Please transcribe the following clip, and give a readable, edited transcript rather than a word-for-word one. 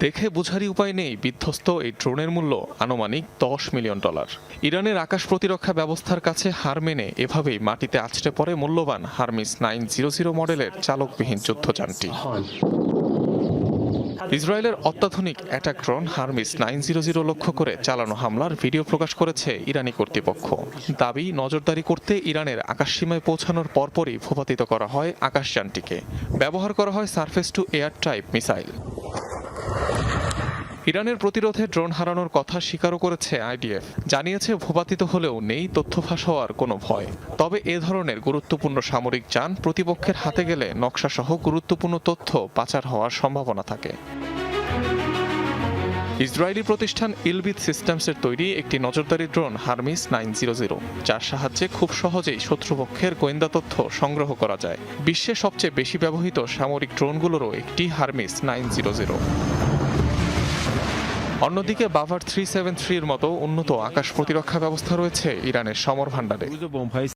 দেখে বোঝারই উপায় নেই বিধ্বস্ত এই ড্রোনের মূল্য আনুমানিক $10 মিলিয়ন। ইরানের আকাশ প্রতিরক্ষা ব্যবস্থার কাছে হার মেনে এভাবেই মাটিতে আছড়ে পড়ে মূল্যবান হারমিস 900 মডেলের চালকবিহীন যুদ্ধযানটি। ইসরায়েলের অত্যাধুনিক অ্যাটাক ড্রোন হারমিস 900 লক্ষ্য করে চালানো হামলার ভিডিও প্রকাশ করেছে ইরানি কর্তৃপক্ষ। দাবি, নজরদারি করতে ইরানের আকাশসীমায় পৌঁছানোর পরপরই ভূপাতিত করা হয় আকাশযানটিকে। ব্যবহার করা হয় surface two air type missile. ইরানের প্রতিরোধে ড্রোন হারানোর কথা স্বীকারও করেছে আইডিএফ। জানিয়েছে ভূপাতিত হলেও নেই তথ্য ফাঁস হওয়ার কোনো ভয়। তবে এ ধরনের গুরুত্বপূর্ণ সামরিক যান প্রতিপক্ষের হাতে গেলে নকশাসহ গুরুত্বপূর্ণ তথ্য পাচার হওয়ার সম্ভাবনা থাকে। ইসরায়েলি প্রতিষ্ঠান ইলবিট সিস্টেমসের তৈরি একটি নজরদারি ড্রোন হারমিস 900, যার সাহায্যে খুব সহজেই শত্রুপক্ষের গোয়েন্দা তথ্য সংগ্রহ করা যায়। বিশ্বে সবচেয়ে বেশি ব্যবহৃত সামরিক ড্রোনগুলোরও একটি হারমিস 900। অন্যদিকে বাভার 373 এর মতো উন্নত আকাশ প্রতিরক্ষা ব্যবস্থা রয়েছে ইরানের সমর ভাণ্ডারে।